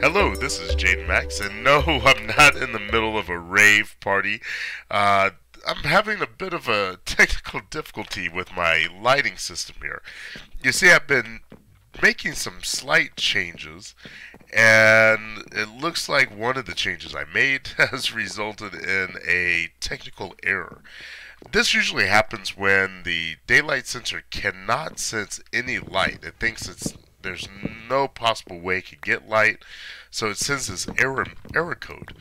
Hello, this is Jaden Max, and no, I'm not in the middle of a rave party. I'm having a bit of a technical difficulty with my lighting system here. You see, I've been making some slight changes, and it looks like one of the changes I made has resulted in a technical error. This usually happens when the daylight sensor cannot sense any light. It thinks there's no possible way it could get light, so it sends this error code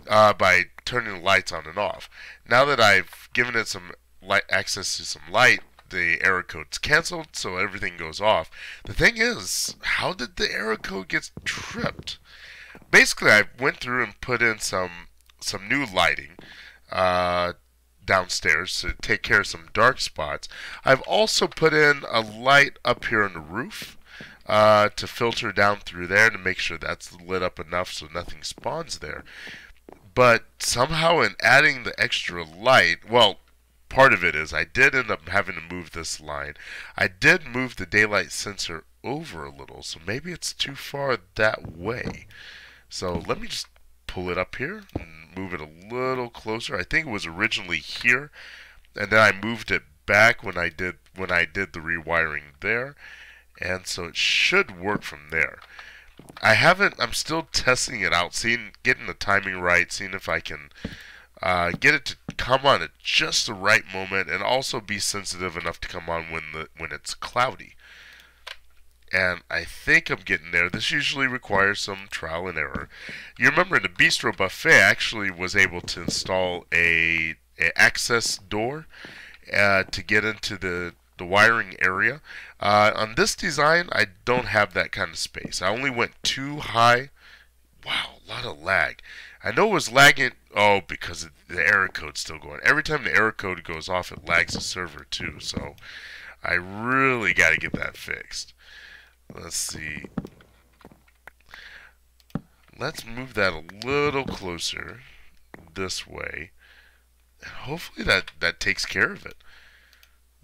by turning the lights on and off. Now that I've given it some light access to some light, the error code's canceled, so everything goes off. The thing is, how did the error code get tripped? Basically, I went through and put in some new lighting downstairs to take care of some dark spots. I've also put in a light up here on the roof to filter down through there to make sure that's lit up enough so nothing spawns there. But somehow in adding the extra light, well, part of it is I did end up having to move this line. I did move the daylight sensor over a little, so maybe it's too far that way. So let me just pull it up here and move it a little closer. I think it was originally here, and then I moved it back when I did the rewiring there, and so it should work from there. I'm still testing it out, getting the timing right, seeing if I can get it to come on at just the right moment, and also be sensitive enough to come on when it's cloudy. And I think I'm getting there. This usually requires some trial and error. You remember in the Bistro Buffet, I actually was able to install a access door to get into the wiring area. On this design, I don't have that kind of space. I only went too high. Wow, a lot of lag. I know it was lagging, because the error code's still going. Every time the error code goes off, it lags the server too. So I really got to get that fixed. Let's see. Let's move that a little closer this way. And hopefully that takes care of it.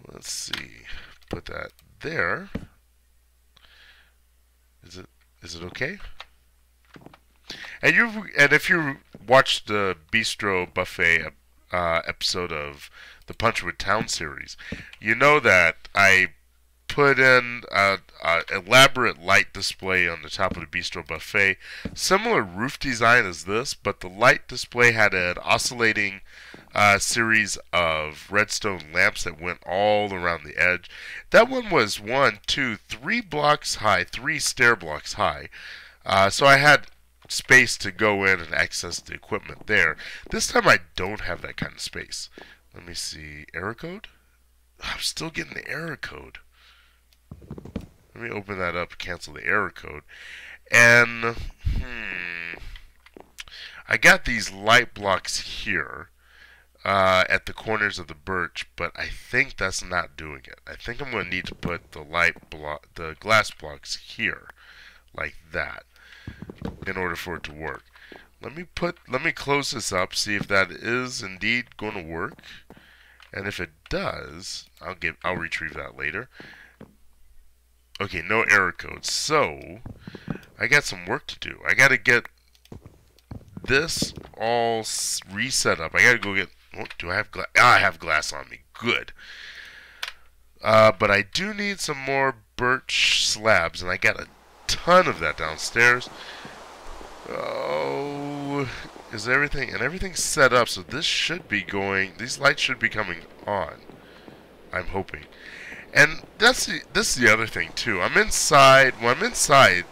Let's see. Put that there. Is it okay? And if you watched the Bistro Buffet episode of the Punchwood Town series, you know that I put in an elaborate light display on the top of the Bistro Buffet. Similar roof design as this, but the light display had an oscillating series of redstone lamps that went all around the edge. That one was 3 blocks high, 3 stair blocks high. So I had space to go in and access the equipment there. This time I don't have that kind of space. Let me see. Error code? I'm still getting the error code. Let me open that up, cancel the error code. And, I got these light blocks here at the corners of the birch, but I think that's not doing it. I think I'm going to need to put the glass blocks here, like that, in order for it to work. Let me close this up, see if that is indeed going to work. And if it does, I'll retrieve that later. Okay, no error code. So, I got some work to do. I got to get this all reset up. I got to go get... do I have glass? I have glass on me. Good. But I do need some more birch slabs, and I got a ton of that downstairs. Oh, everything's set up, so this should be going... These lights should be coming on. I'm hoping. And this is the other thing too. I'm inside. When I'm inside,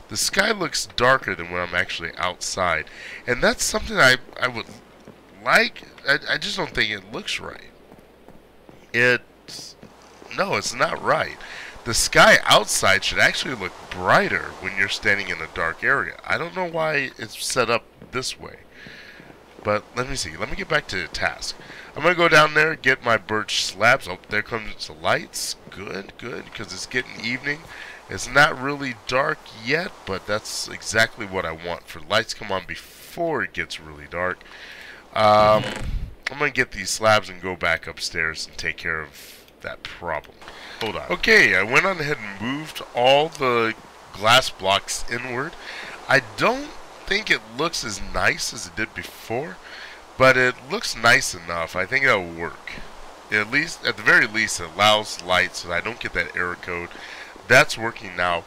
the sky looks darker than when I'm actually outside, and that's something I would like. I just don't think it looks right. No, it's not right. The sky outside should actually look brighter when you're standing in a dark area. I don't know why it's set up this way. But let me see. Let me get back to the task. I'm going to go down there, get my birch slabs. Oh, there comes the lights. Good, because it's getting evening. It's not really dark yet, but that's exactly what I want. For lights come on before it gets really dark. I'm going to get these slabs and go back upstairs and take care of that problem. Hold on. Okay, I went on ahead and moved all the glass blocks inward. I don't think it looks as nice as it did before, but it looks nice enough. I think it'll work. At least, at the very least, it allows light so that I don't get that error code. That's working now.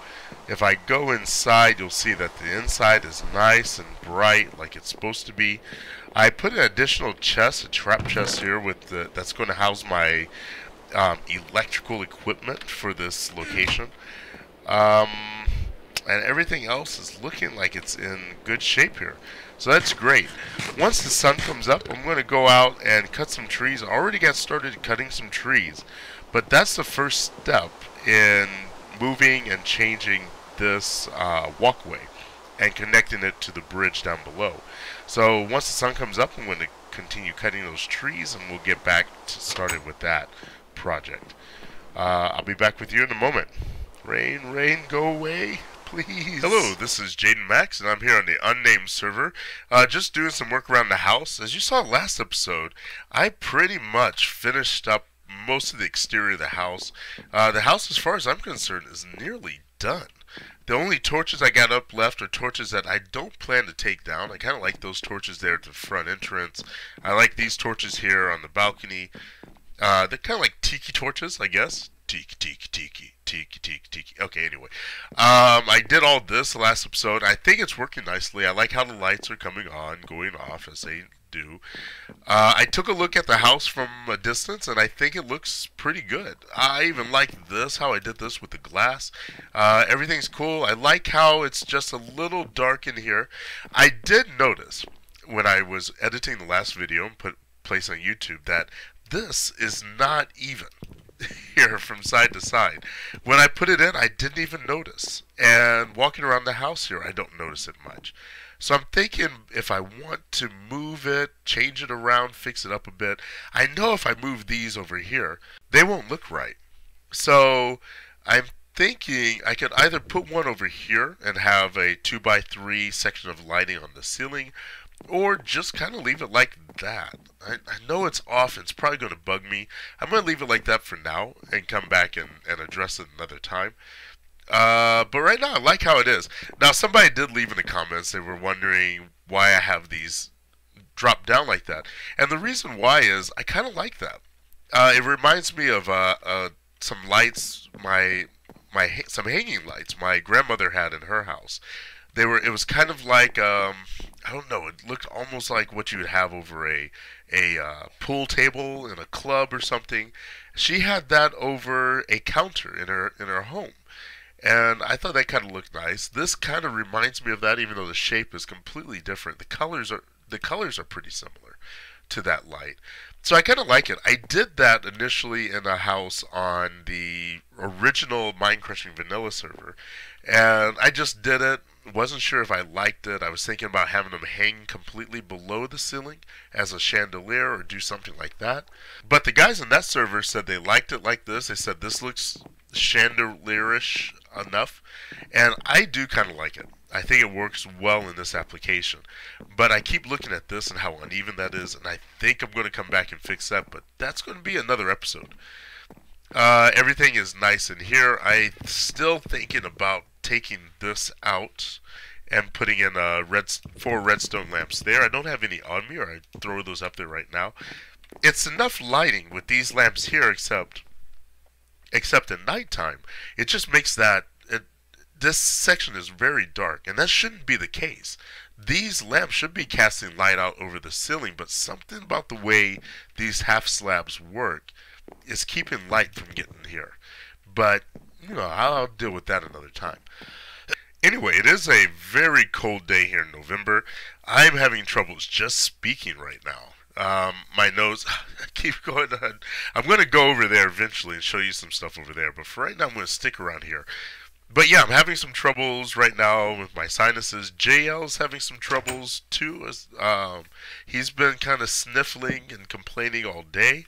If I go inside, you'll see that the inside is nice and bright like it's supposed to be. I put an additional chest, a trap chest here that's going to house my electrical equipment for this location. And everything else is looking like it's in good shape here. So that's great. Once the sun comes up, I'm going to go out and cut some trees. I already got started cutting some trees, but that's the first step in moving and changing this walkway and connecting it to the bridge down below. So once the sun comes up, I'm going to continue cutting those trees, and we'll get back to started with that project. I'll be back with you in a moment. Rain, rain, go away, please. Hello, this is Jaden Max, and I'm here on the UnNamed Server, just doing some work around the house. As you saw last episode, I pretty much finished up most of the exterior of the house. The house, as far as I'm concerned, is nearly done. The only torches I got up left are torches that I don't plan to take down. I kind of like those torches there at the front entrance. I like these torches here on the balcony. They're kind of like tiki torches, I guess. Tiki, tiki, tiki, tiki, tiki, tiki. Okay, anyway. I did all this last episode. I think it's working nicely. I like how the lights are coming on, going off as they do. I took a look at the house from a distance, and I think it looks pretty good. I even like this, how I did this with the glass. Everything's cool. I like how it's just a little dark in here. I did notice when I was editing the last video and place on YouTube that this is not even here from side to side. When I put it in, I didn't even notice. And walking around the house here, I don't notice it much. So I'm thinking if I want to move it, change it around, fix it up a bit, I know if I move these over here, they won't look right. So I'm thinking I could either put one over here and have a 2x3 section of lighting on the ceiling, or just kind of leave it like that. I know it's off. It's probably going to bug me. I'm going to leave it like that for now and come back and address it another time. But right now, I like how it is. Now, somebody did leave in the comments. They were wondering why I have these drop down like that. And the reason why is I kind of like that. It reminds me of some lights, some hanging lights my grandmother had in her house. It was kind of like, I don't know, it looked almost like what you would have over a pool table in a club or something. She had that over a counter in her home. And I thought that kind of looked nice. This kind of reminds me of that, even though the shape is completely different. The colors are pretty similar to that light. So I kind of like it. I did that initially in a house on the original Mind Crushing Vanilla server, and I just did it. Wasn't sure if I liked it. I was thinking about having them hang completely below the ceiling as a chandelier or do something like that. But the guys in that server said they liked it like this. They said this looks chandelierish enough, and I do kind of like it. I think it works well in this application, but I keep looking at this and how uneven that is, and I think I'm going to come back and fix that, but that's going to be another episode. Everything is nice in here. I'm still thinking about taking this out and putting in 4 redstone lamps there. I don't have any on me, or I'd throw those up there right now. It's enough lighting with these lamps here, except at nighttime. It just makes this section is very dark, and that shouldn't be the case. These lamps should be casting light out over the ceiling, but something about the way these half slabs work is keeping light from getting here. But, I'll deal with that another time. Anyway, it is a very cold day here in November. I'm having troubles just speaking right now. My nose, I keep going on. I'm going to go over there eventually and show you some stuff over there, but for right now I'm going to stick around here. But yeah, I'm having some troubles right now with my sinuses. JL's having some troubles too. He's been kind of sniffling and complaining all day,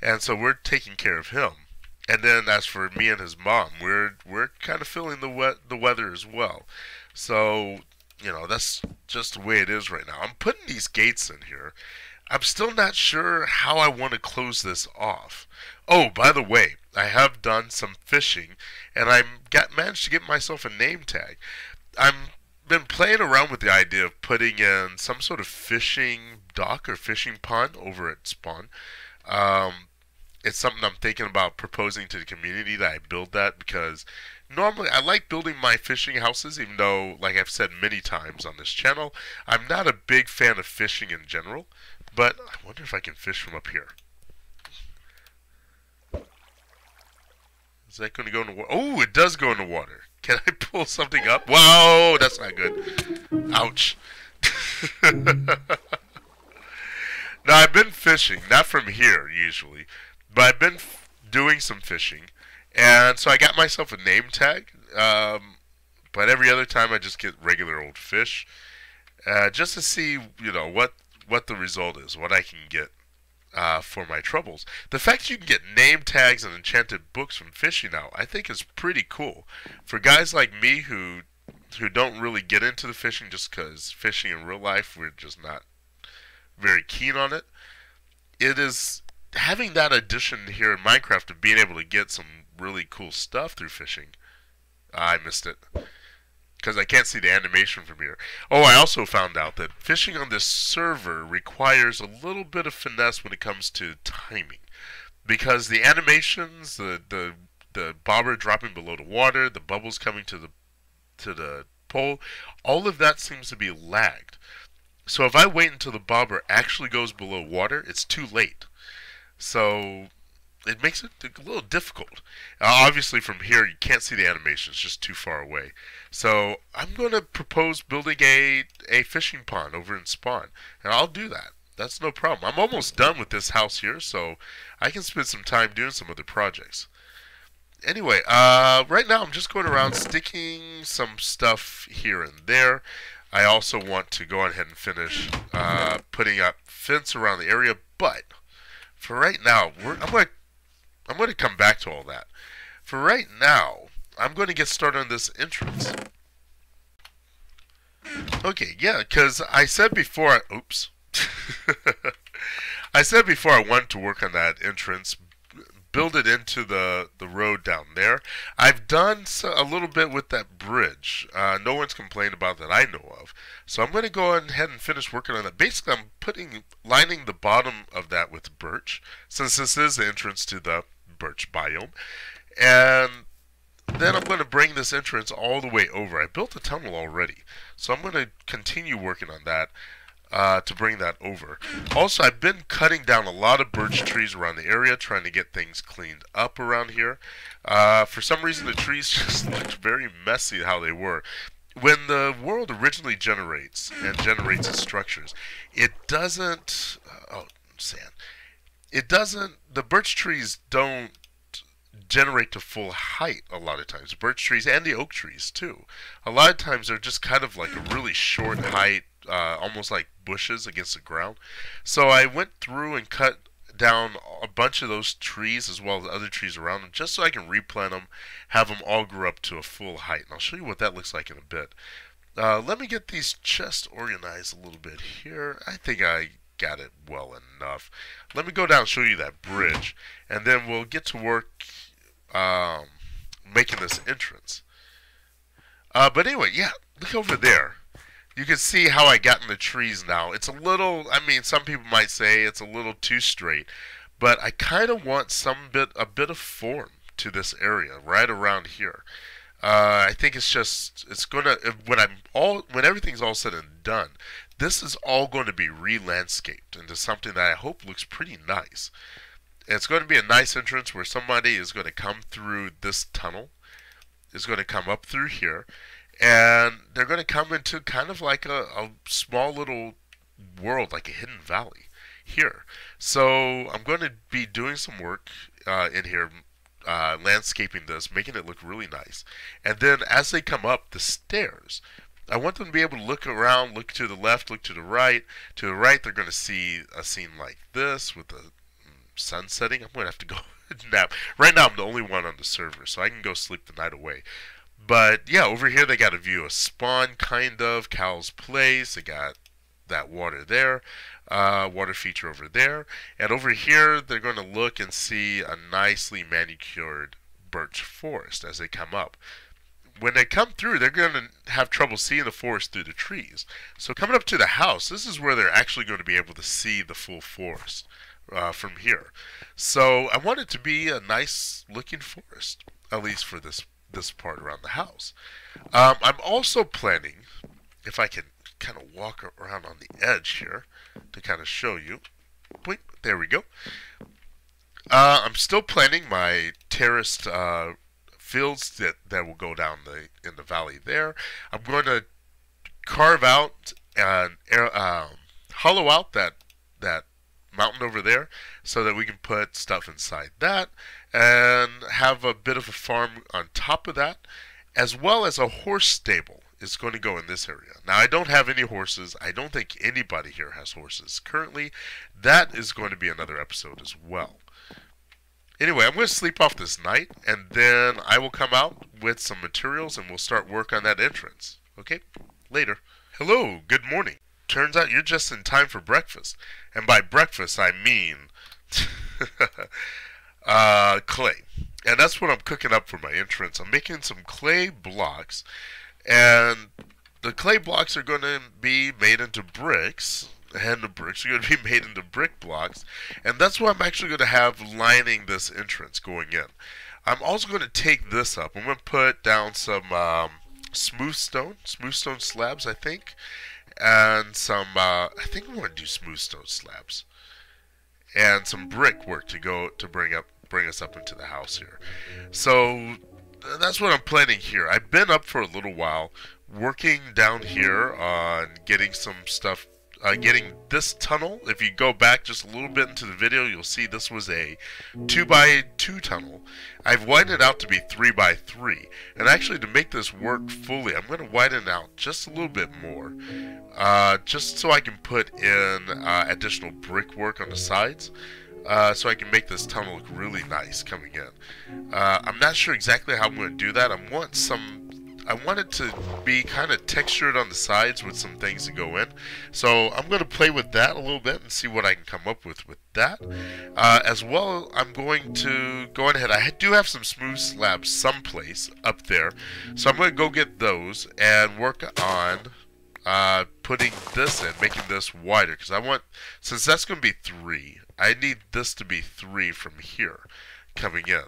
and so we're taking care of him. And then as for me and his mom, we're kind of feeling the weather as well. So, that's just the way it is right now. I'm putting these gates in here. I'm still not sure how I want to close this off. Oh, by the way, I have done some fishing, and I managed to get myself a name tag. I'm been playing around with the idea of putting in some sort of fishing dock or fishing pond over at spawn. Um, it's something I'm thinking about proposing to the community that I build that because normally I like building my fishing houses, even though, like I've said many times on this channel, I'm not a big fan of fishing in general. But I wonder if I can fish from up here. Is that going to go in the water? Oh, it does go in the water. Can I pull something up? Whoa, that's not good. Ouch. Now, I've been fishing, not from here usually, but I've been doing some fishing. And so I got myself a name tag. But every other time I just get regular old fish. Just to see, what the result is, what I can get for my troubles. The fact you can get name tags and enchanted books from fishing now, I think is pretty cool. For guys like me who don't really get into the fishing just because fishing in real life, we're just not very keen on it. It is having that addition here in Minecraft of being able to get some really cool stuff through fishing. I missed it because I can't see the animation from here. Oh, I also found out that fishing on this server requires a little bit of finesse when it comes to timing, because the animations, the bobber dropping below the water, the bubbles coming to the pole, all of that seems to be lagged. So if I wait until the bobber actually goes below water, it's too late. So it makes it a little difficult. Obviously from here you can't see the animation, it's just too far away. So I'm going to propose building a fishing pond over in spawn, and I'll do that. That's no problem. I'm almost done with this house here, so I can spend some time doing some other projects. Anyway, right now I'm just going around sticking some stuff here and there. I also want to go ahead and finish putting up fence around the area, but for right now, I'm going to come back to all that. For right now, I'm going to get started on this entrance. Okay, yeah, because I said before, oops. I said before I wanted to work on that entrance, build it into the road down there. I've done a little bit with that bridge. No one's complained about that I know of. So I'm going to go ahead and finish working on that. Basically, I'm lining the bottom of that with birch, since this is the entrance to the birch biome. And then I'm going to bring this entrance all the way over. I built a tunnel already, so I'm going to continue working on that to bring that over. Also, I've been cutting down a lot of birch trees around the area, trying to get things cleaned up around here. For some reason, the trees just looked very messy how they were. When the world originally generates its structures, it doesn't... oh, sand. It doesn't... The birch trees don't generate to full height a lot of times. Birch trees and the oak trees too. A lot of times they're just kind of like a really short height, almost like bushes against the ground. So I went through and cut down a bunch of those trees as well as other trees around them, just so I can replant them, have them all grow up to a full height. And I'll show you what that looks like in a bit. Let me get these chests organized a little bit here. I think I got it well enough. Let me go down and show you that bridge, and then we'll get to work making this entrance. But anyway, yeah, look over there. You can see how I got in the trees now. It's a little, I mean, some people might say it's a little too straight, but I kind of want a bit of form to this area right around here. I think it's gonna, when everything's all said and done, this is all going to be re-landscaped into something that I hope looks pretty nice. It's going to be a nice entrance where somebody is going to come through this tunnel, is going to come up through here, and they're going to come into kind of like a small little world, like a hidden valley here. So I'm going to be doing some work in here, landscaping this, making it look really nice. And then as they come up the stairs, I want them to be able to look around, look to the left, look to the right. To the right, they're going to see a scene like this with the sun setting. I'm going to have to go nap. Right now, I'm the only one on the server, so I can go sleep the night away. But yeah, over here they got a view of spawn, kind of, Cal's place. They got that water there, water feature over there. And over here, they're going to look and see a nicely manicured birch forest as they come up. when they come through, they're going to have trouble seeing the forest through the trees. So coming up to the house, this is where they're actually going to be able to see the full forest from here. So I want it to be a nice looking forest, at least for this part around the house. I'm also planning, if I can kind of walk around on the edge here to kind of show you. Boink, there we go. I'm still planning my terraced fields that will go down in the valley there. I'm going to carve out and hollow out that mountain over there so that we can put stuff inside that and have a bit of a farm on top of that, as well as a horse stable is going to go in this area. Now, I don't have any horses. I don't think anybody here has horses currently. That is going to be another episode as well. Anyway, I'm going to sleep off this night, and then I will come out with some materials and we'll start work on that entrance. Okay? Later. Hello, good morning. Turns out you're just in time for breakfast. And by breakfast, I mean clay. And that's what I'm cooking up for my entrance. I'm making some clay blocks, and the clay blocks are going to be made into bricks, and the bricks are going to be made into brick blocks, and that's what I'm actually going to have lining this entrance going in. I'm also going to take this up. I'm going to put down some smooth stone slabs, I think, and some, I think I'm going to do smooth stone slabs, and some brick work to bring us up into the house here. So that's what I'm planning here. I've been up for a little while working down here on getting some stuff, getting this tunnel. If you go back just a little bit into the video, you'll see this was a 2x2 tunnel. I've widened it out to be 3x3, and actually to make this work fully, I'm going to widen it out just a little bit more, just so I can put in additional brickwork on the sides. So I can make this tunnel look really nice coming in. I'm not sure exactly how I'm going to do that. I want it to be kind of textured on the sides with some things to go in. So I'm going to play with that a little bit and see what I can come up with that. As well, I'm going to go ahead. I do have some smooth slabs someplace up there. So I'm going to go get those and work on putting this in, making this wider. Because I want, since that's going to be 3, I need this to be 3 from here coming in.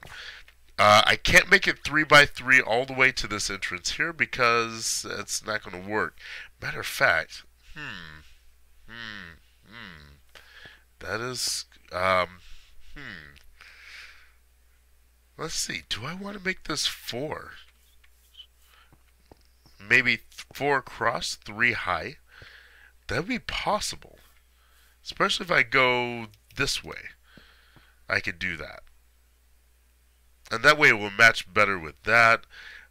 I can't make it 3x3 all the way to this entrance here because it's not going to work. Matter of fact, that is, let's see, do I want to make this 4? Maybe 4 across, 3 high? That would be possible. Especially if I go this way. I could do that. And that way it will match better with that.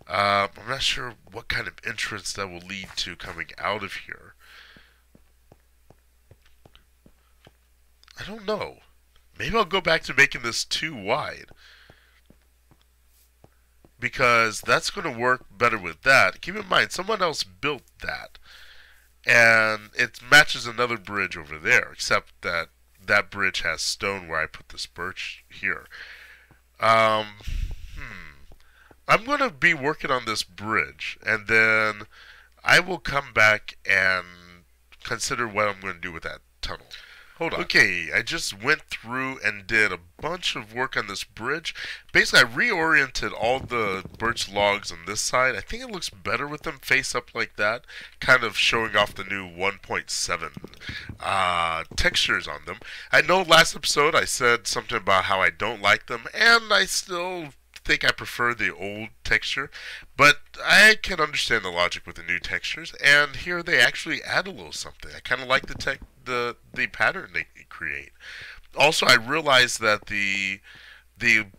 I'm not sure what kind of entrance that will lead to coming out of here. I don't know. Maybe I'll go back to making this too wide, because that's going to work better with that. Keep in mind, someone else built that, and it matches another bridge over there, except that that bridge has stone where I put this birch here. I'm going to be working on this bridge, and then I will come back and consider what I'm going to do with that tunnel. Hold on. Okay, I just went through and did a bunch of work on this bridge. Basically, I reoriented all the birch logs on this side. I think it looks better with them face up like that, kind of showing off the new 1.7 textures on them. I know last episode I said something about how I don't like them, and I still think I prefer the old texture, but I can understand the logic with the new textures, and here they actually add a little something. I kind of like the pattern they create. Also, I realized that the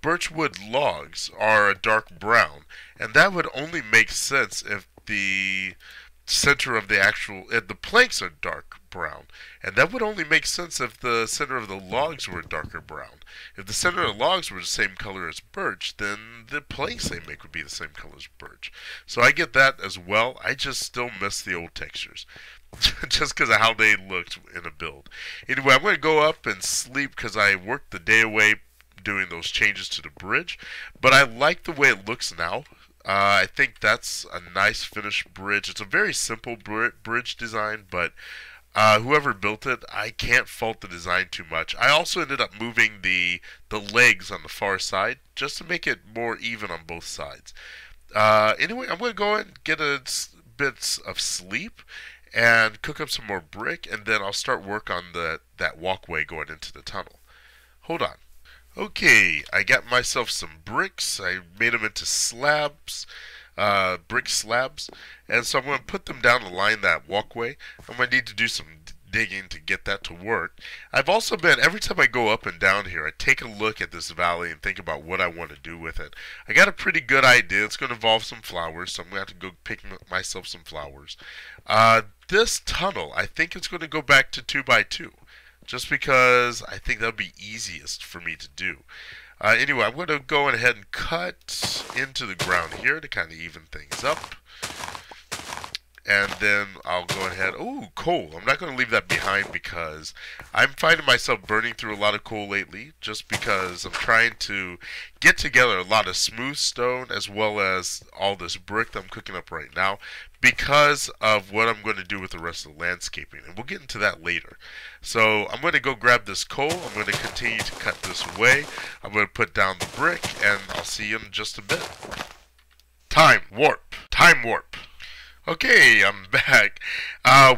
birchwood logs are a dark brown, and that would only make sense if the center of the planks are dark brown, and that would only make sense if the center of the logs were darker brown. If the center of the logs were the same color as birch, then the planks they make would be the same color as birch. So I get that as well. I just still miss the old textures just because of how they looked in a build. Anyway, I'm going to go up and sleep because I worked the day away doing those changes to the bridge, but I like the way it looks now. I think that's a nice finished bridge. It's a very simple bridge design, but whoever built it, I can't fault the design too much. I also ended up moving the legs on the far side just to make it more even on both sides. Anyway, I'm going to go and get a bits of sleep and cook up some more brick, and then I'll start work on that walkway going into the tunnel. Hold on. Okay, I got myself some bricks. I made them into slabs, brick slabs, and so I'm going to put them down to line that walkway. I'm going to need to do some digging to get that to work. I've also been, every time I go up and down here, I take a look at this valley and think about what I want to do with it. I got a pretty good idea. It's going to involve some flowers, so I'm going to have to go pick myself some flowers. This tunnel, I think it's going to go back to 2 by 2. Just because I think that would be easiest for me to do. Anyway, I'm going to go ahead and cut into the ground here to kind of even things up. And then I'll go ahead. Ooh, coal. I'm not going to leave that behind because I'm finding myself burning through a lot of coal lately just because I'm trying to get together a lot of smooth stone as well as all this brick that I'm cooking up right now because of what I'm going to do with the rest of the landscaping. And we'll get into that later. So I'm going to go grab this coal. I'm going to continue to cut this away. I'm going to put down the brick and I'll see you in just a bit. Time warp. Time warp. Okay, I'm back.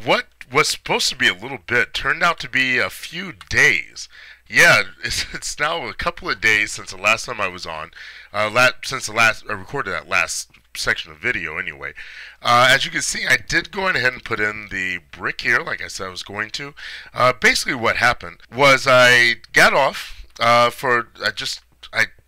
What was supposed to be a little bit turned out to be a few days. Yeah, it's now a couple of days since the last time I was on. Since the last I recorded that last section of video anyway. As you can see, I did go ahead and put in the brick here, like I said I was going to. Basically, what happened was I got off I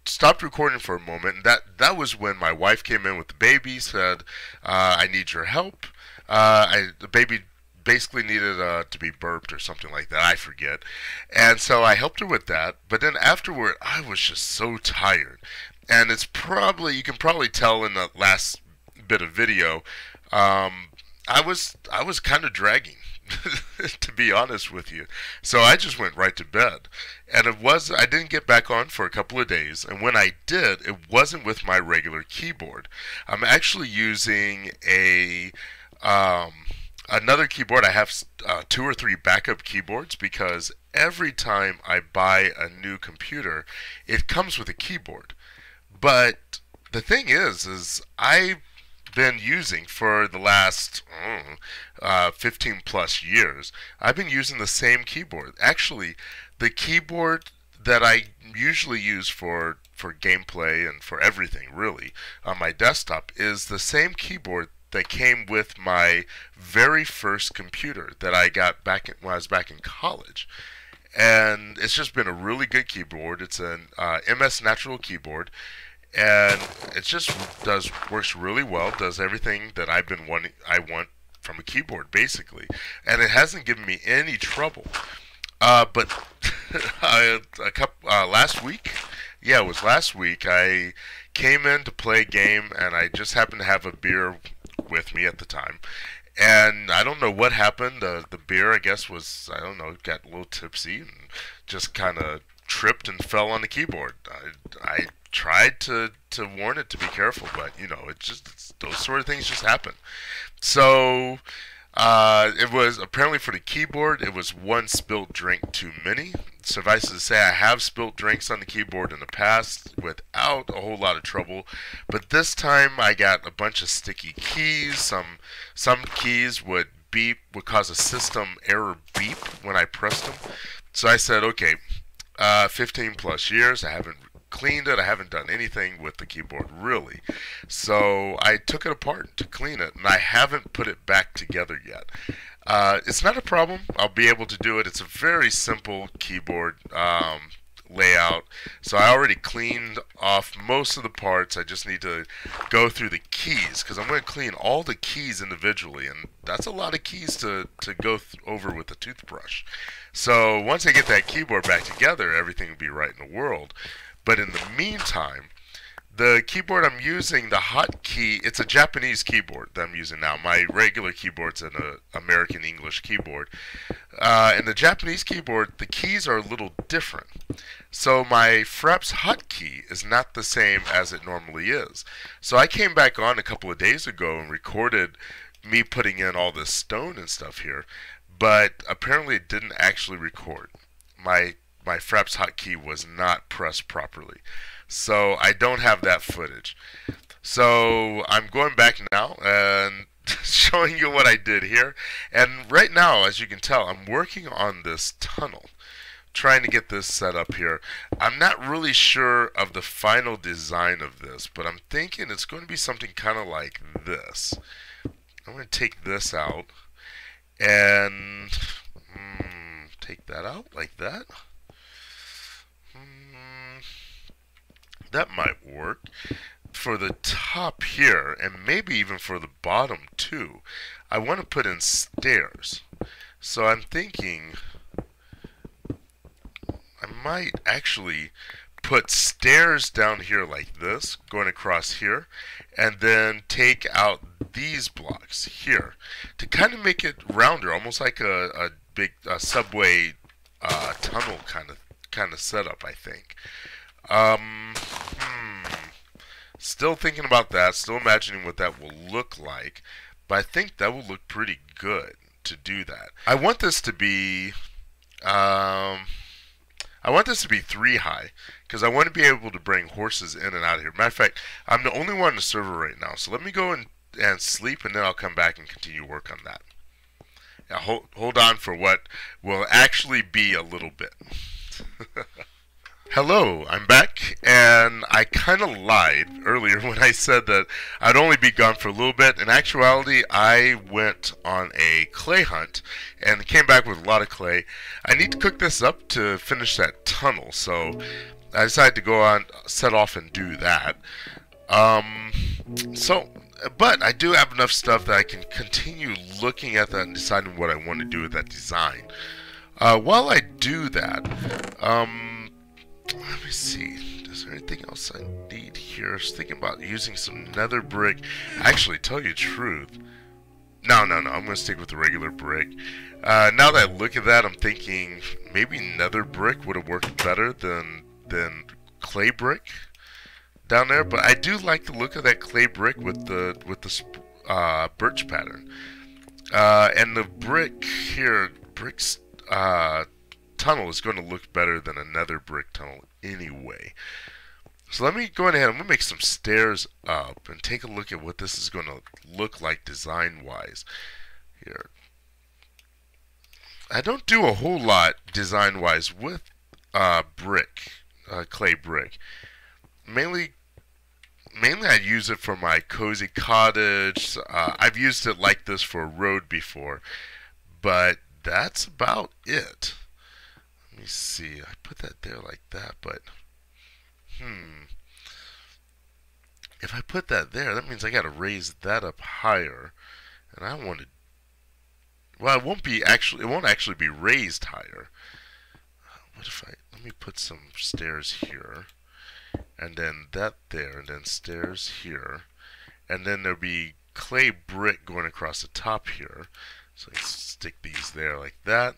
stopped recording for a moment, and that was when my wife came in with the baby, said, I need your help. The baby basically needed to be burped or something like that, I forget. And so I helped her with that, but then afterward, I was just so tired. And you can probably tell in the last bit of video, I was kind of dragging. To be honest with you. So I just went right to bed. And I didn't get back on for a couple of days. And when I did, it wasn't with my regular keyboard. I'm actually using another keyboard. I have 2 or 3 backup keyboards because every time I buy a new computer, it comes with a keyboard. But the thing is I've been using for the last 15 plus years. I've been using the same keyboard. Actually, the keyboard that I usually use for gameplay and for everything really on my desktop is the same keyboard that came with my very first computer that I got when I was back in college. And it's just been a really good keyboard. It's an MS Natural keyboard. And it just works really well, does everything that I want from a keyboard, basically. And it hasn't given me any trouble. But last week, yeah, it was last week, I came in to play a game, and I just happened to have a beer with me at the time. And I don't know what happened. The beer, I guess, I don't know, got a little tipsy and just kind of tripped and fell on the keyboard. I tried to warn it to be careful, but those sort of things just happen. So it was apparently for the keyboard, it was one spilt drink too many. Suffice it to say, I have spilt drinks on the keyboard in the past without a whole lot of trouble, but this time I got a bunch of sticky keys. Some keys would cause a system error beep when I pressed them. So I said, okay, 15 plus years, I haven't cleaned it. I haven't done anything with the keyboard really. So I took it apart to clean it, and I haven't put it back together yet. It's not a problem. I'll be able to do it. It's a very simple keyboard layout. So I already cleaned off most of the parts. I just need to go through the keys because I'm going to clean all the keys individually, and that's a lot of keys to go over with a toothbrush. So once I get that keyboard back together, everything will be right in the world. But in the meantime, The keyboard I'm using, the hotkey, it's a Japanese keyboard that I'm using now. My regular keyboard's an American English keyboard. And the Japanese keyboard, the keys are a little different. So my Fraps hotkey is not the same as it normally is. So I came back on a couple of days ago and recorded me putting in all this stone and stuff here, but apparently it didn't actually record. My Fraps hotkey was not pressed properly. So I don't have that footage. So I'm going back now and showing you what I did here. And right now, as you can tell, I'm working on this tunnel, trying to get this set up here. I'm not really sure of the final design of this, but I'm thinking it's going to be something kind of like this. I'm going to take this out and take that out like that. That might work. For the top here, and maybe even for the bottom too, I want to put in stairs. So I'm thinking I might actually put stairs down here like this, going across here, and then take out these blocks here to kind of make it rounder, almost like a big subway tunnel kind of setup, I think. Still thinking about that, still imagining what that will look like, but I think that will look pretty good to do that. I want this to be 3 high, because I want to be able to bring horses in and out of here. Matter of fact, I'm the only one in the server right now, so let me go and sleep, and then I'll come back and continue work on that. Now, hold on for what will actually be a little bit. Hello, I'm back, and I kind of lied earlier when I said that I'd only be gone for a little bit. In actuality, I went on a clay hunt and came back with a lot of clay. I need to cook this up to finish that tunnel, so I decided to go on, set off and do that. But I do have enough stuff that I can continue looking at that and deciding what I want to do with that design. While I do that, let me see. Is there anything else I need here? I was thinking about using some nether brick. Actually, tell you the truth. No. I'm going to stick with the regular brick. Now that I look at that, I'm thinking maybe nether brick would have worked better than clay brick down there. But I do like the look of that clay brick with the birch pattern. And the brick here, tunnel is going to look better than a nether brick tunnel anyway. So let me go ahead. I'm going to make some stairs up and take a look at what this is going to look like design wise here. I don't do a whole lot design wise with clay brick. Mainly I use it for my cozy cottage. I've used it like this for a road before, but that's about it. Let me see. I put that there like that, but if I put that there, that means I got to raise that up higher, and I want to. Well, it won't actually be raised higher. What if let me put some stairs here, and then that there, and then stairs here, and then there'll be clay brick going across the top here. So I stick these there like that.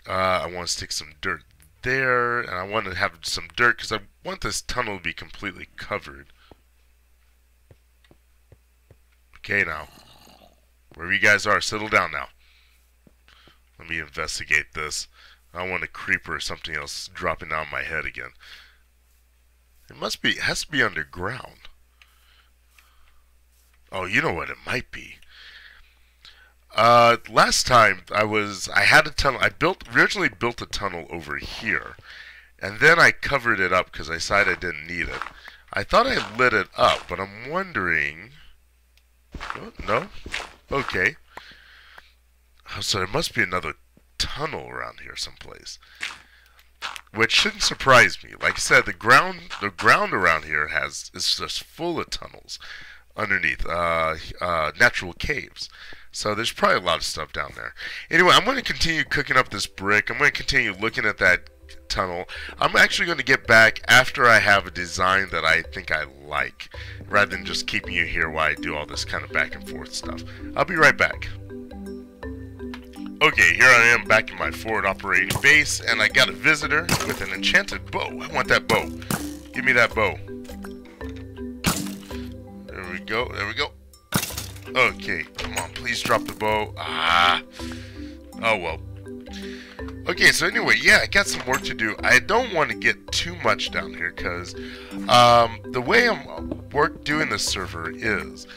I want to stick some dirt there, and I want to have some dirt because I want this tunnel to be completely covered. Okay, now, wherever you guys are, settle down now. Let me investigate this. I don't want a creeper or something else dropping down my head again. It has to be underground. Oh, you know what it might be. Last time I had a tunnel. I originally built a tunnel over here, and then I covered it up because I decided I didn't need it. I thought I lit it up, but I'm wondering. Oh, no? Okay. So there must be another tunnel around here someplace, which shouldn't surprise me. Like I said, the ground around here is just full of tunnels underneath, natural caves. So there's probably a lot of stuff down there. Anyway, I'm going to continue cooking up this brick. I'm going to continue looking at that tunnel. I'm actually going to get back after I have a design that I think I like, rather than just keeping you here while I do all this kind of back and forth stuff. I'll be right back. Okay, here I am back in my forward operating base, and I got a visitor with an enchanted bow. I want that bow. Give me that bow. There we go, there we go. Okay, come on, please drop the bow. Ah. Oh, well. Okay, so anyway, yeah, I got some work to do. I don't want to get too much down here, because the way I'm doing this server is,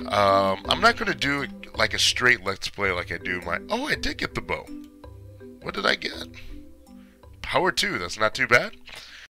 I'm not going to do like a straight let's play like I do my... Oh, I did get the bow. What did I get? Power 2, that's not too bad.